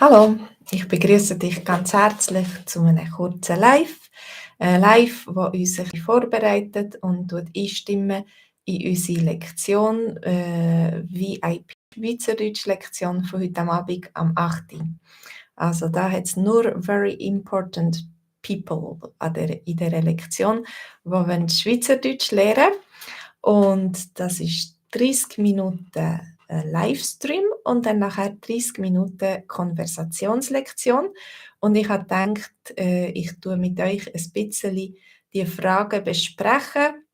Hallo, ich begrüße dich ganz herzlich zu einem kurzen Live. Ein Live, wo uns ein bisschen vorbereitet und einstimmen in unsere Lektion, VIP Schweizerdeutsch-Lektion von heute Abend am 8. Also da hat es nur very important people in dieser Lektion, die wollen Schweizerdeutsch lernen. Und das ist 30 Minuten Livestream und dann nachher 30 Minuten Konversationslektion. Und ich habe gedacht, ich tue mit euch ein bisschen die Fragen besprechen.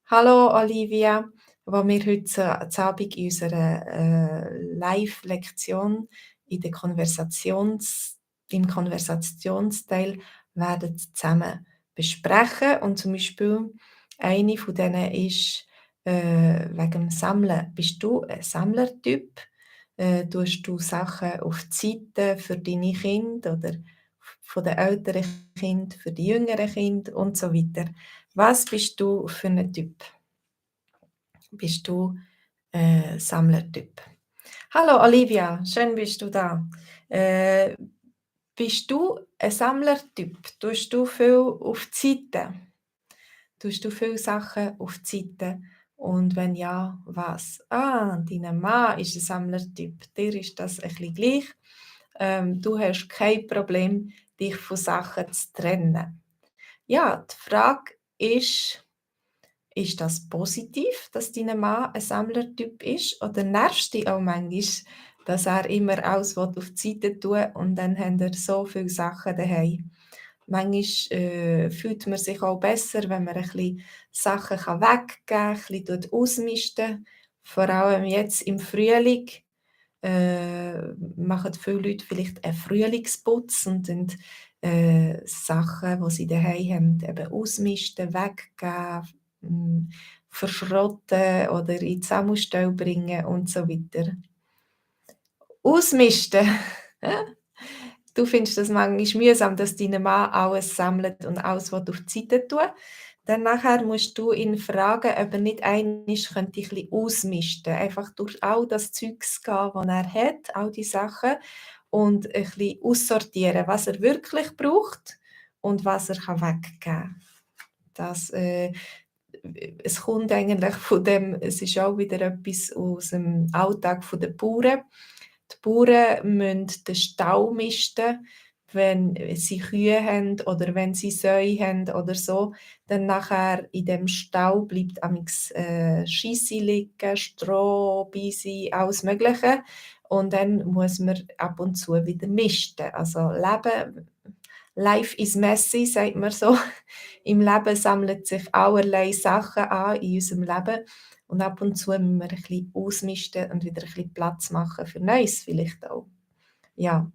Hallo Olivia, wo wir heute Abend in unserer Live-Lektion im Konversationsteil werden zusammen besprechen. Und zum Beispiel eine von denen ist wegen dem Sammeln. Bist du ein Sammlertyp? Tust du Sachen auf die Seite für deine Kinder oder von den älteren Kindern für die jüngeren Kinder und so weiter? Was bist du für ein Typ? Bist du Sammlertyp? Hallo Olivia, schön bist du da. Äh, Bist du ein Sammlertyp? Tust du viel auf die Seite? Tust du viele Sachen auf die Seite? Und wenn ja, was? Ah, dein Mann ist ein Sammlertyp. Dir ist das ein bisschen gleich. Du hast kein Problem, dich von Sachen zu trennen. Ja, die Frage ist das positiv, dass dein Mann ein Sammlertyp ist? Oder nervst du dich auch manchmal, dass er immer alles auf die Seite tun und dann haben er so viele Sachen daheim? Manchmal fühlt man sich auch besser, wenn man ein bisschen Sachen weggeben kann, ein bisschen ausmisten. Vor allem jetzt im Frühling machen viele Leute vielleicht einen Frühlingsputz und dann Sachen, die sie daheim haben, eben ausmisten, weggeben, verschrotten oder in die Sammelstelle bringen und so weiter. Ausmisten. Du findest das manchmal mühsam, dass dein Mann alles sammelt und alles auf die Seite tut. Dann nachher musst du ihn fragen, ob er nicht einmal ein bisschen ausmisten, einfach durch all das Zeugs gehen, das er hat, all die Sachen, und ein bisschen aussortieren, was er wirklich braucht und was er weggeben kann. Das, es kommt eigentlich von dem, es ist auch wieder etwas aus dem Alltag der Bauern. Die Bauern müssen den Stall misten, wenn sie Kühe haben oder wenn sie Säue haben oder so. Dann nachher in dem Stall bleibt amigs Scheisse liegen, Stroh, Beise, alles Mögliche. Und dann muss man ab und zu wieder misten. Also Life is messy, sagt man so. Im Leben sammeln sich allerlei Sachen an in unserem Leben. Und ab und zu müssen wir ein bisschen ausmisten und wieder ein bisschen Platz machen für Neues vielleicht auch. Ja,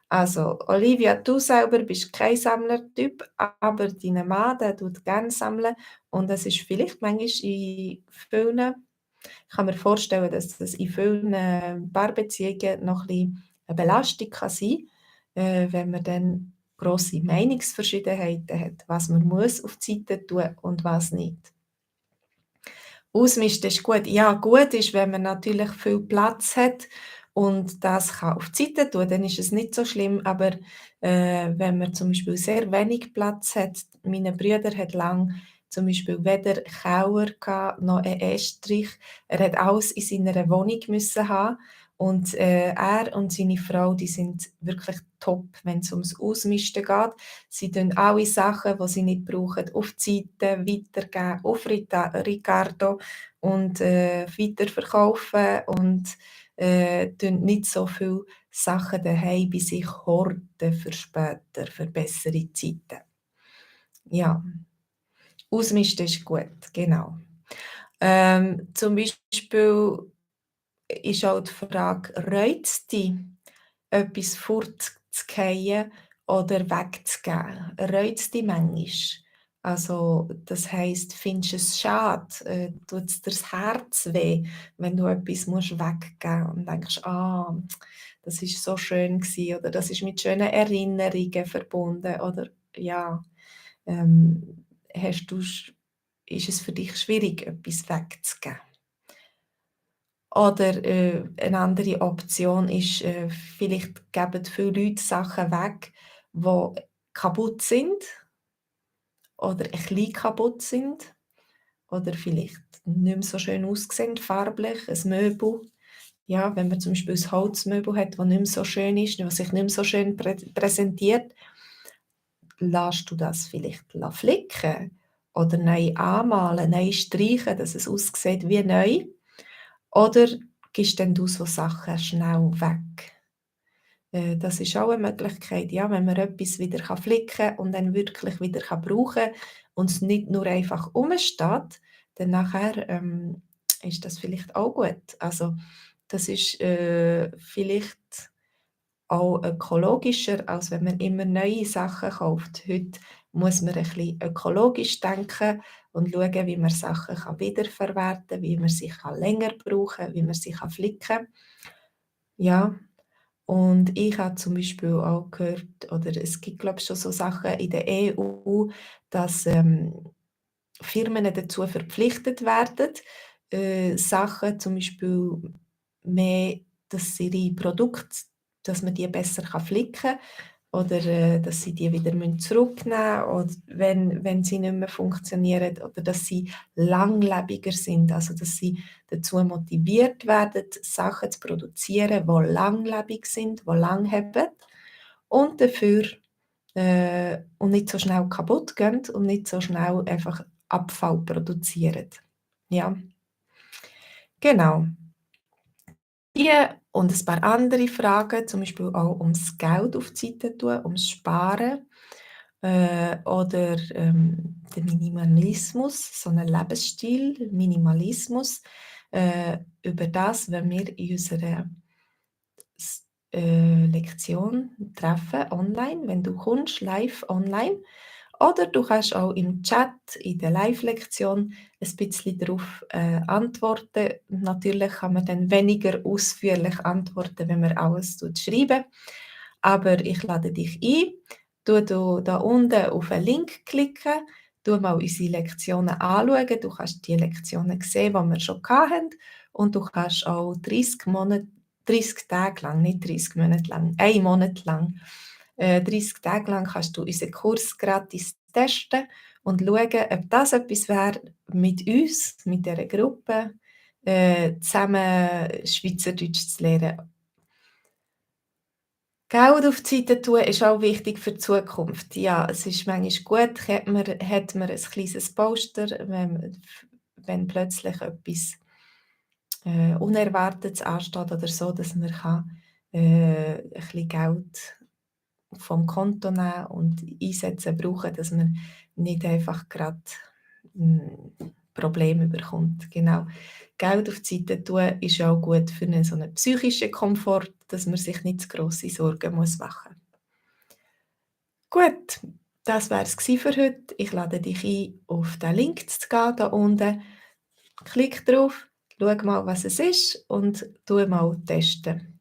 also Olivia, du selber bist kein Sammlertyp, aber dein Mann, der tut gerne sammeln und es ist vielleicht manchmal in vielen, ich kann mir vorstellen, dass das in vielen Paarbeziehungen noch ein bisschen eine Belastung kann sein, wenn man dann grosse Meinungsverschiedenheiten hat, was man muss auf die Seite tun und was nicht. Ausmisten ist gut. Ja, gut ist, wenn man natürlich viel Platz hat und das kann auf die Seite tun, dann ist es nicht so schlimm. Aber wenn man zum Beispiel sehr wenig Platz hat, meine Brüder hat lang zum Beispiel weder Keller gehabt, noch einen Estrich. Er hat alles in seiner Wohnung müssen haben. Und er und seine Frau, die sind wirklich top, wenn es ums Ausmisten geht. Sie tun alle Sachen, die sie nicht brauchen, auf die Seite weitergeben, auf Ricardo und weiterverkaufen und tun nicht so viele Sachen daheim bei sich horten für später, für bessere Zeiten. Ja, ausmisten ist gut, genau. Zum Beispiel ist auch die Frage, reut es dich, etwas fortzugehen oder wegzugeben? Reut es dich manchmal? Also, das heisst, findest du es schade? Tut es dir das Herz weh, wenn du etwas weggeben musst und denkst, ah, das war so schön gewesen, oder das ist mit schönen Erinnerungen verbunden oder ja, ähm, hast du, ist es für dich schwierig, etwas wegzugeben? Oder, 'ne andere Option ist, vielleicht geben viele Leute Sachen weg, die kaputt sind oder ein bisschen kaputt sind oder vielleicht nicht mehr so schön aussehen farblich, ein Möbel. Ja, wenn man zum Beispiel ein Holzmöbel hat, das nicht mehr so schön ist, was sich nicht mehr so schön präsentiert, lässt du das vielleicht flicken oder neu anmalen, neu streichen, dass es aussieht wie neu, oder gibst dann du so Sachen schnell weg. Das ist auch 'ne Möglichkeit, ja, wenn man etwas wieder flicken kann und dann wirklich wieder brauchen kann und es nicht nur einfach rumsteht, dann nachher, ist das vielleicht auch gut. Also, das ist, vielleicht auch ökologischer, als wenn man immer neue Sachen kauft. Heute muss man ein bisschen ökologisch denken und schauen, wie man Sachen wiederverwerten kann, wie man sie länger brauchen kann, wie man sie flicken kann. Ja, und ich habe zum Beispiel auch gehört, oder es gibt, glaube ich, schon so Sachen in der EU, dass, Firmen dazu verpflichtet werden, Sachen zum Beispiel mehr, dass ihre Produkte, dass man die besser flicken kann oder, dass sie die wieder zurücknehmen müssen, oder wenn sie nicht mehr funktionieren, oder dass sie langlebiger sind, also dass sie dazu motiviert werden, Sachen zu produzieren, die langlebig sind, die lang haben und dafür und nicht so schnell kaputt gehen und nicht so schnell einfach Abfall produzieren. Ja, genau. Die und ein paar andere Fragen, zum Beispiel auch ums Geld auf die Seite tun, ums Sparen, oder, der Minimalismus, so 'n Lebensstil, Minimalismus. Über das wenn wir in unserer Lektion treffen online, wenn du kommst, live online. Oder du kannst auch im Chat in der Live-Lektion ein bisschen darauf, antworten. Natürlich kann man dann weniger ausführlich antworten, wenn man alles schreiben. Aber ich lade dich ein. Du da unten auf 'n Link klicken, mal unsere Lektionen anschauen. Du kannst die Lektionen sehen, die wir schon hatten, und du kannst auch 30 Tage lang, nicht 30 Monate lang, 1 Monat lang, 30 Tage lang kannst du unseren Kurs gratis testen und schauen, ob das etwas wäre, mit uns, mit dieser Gruppe, zusammen Schweizerdeutsch zu lernen. Geld auf die Seite tun ist auch wichtig für die Zukunft. Ja, es ist manchmal gut, hat man ein kleines Polster, wenn plötzlich etwas, Unerwartetes ansteht oder so, dass man ein bisschen Geld vom Konto nehmen und einsetzen brauchen, dass man nicht einfach grad, Probleme bekommt. Genau. Geld auf die Seite tun ist auch gut für 'nen so 'nen psychischen Komfort, dass man sich nicht zu grosse Sorgen machen muss. Gut, das wär's für heute. Ich lade dich ein, auf den Link zu gehen da unten. Klick drauf, schau mal, was es ist, und tu mal testen.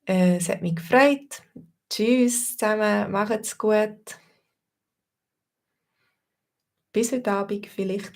Es hat mich gefreut. Tschüss zusammen, macht's gut. Bis heute Abend vielleicht.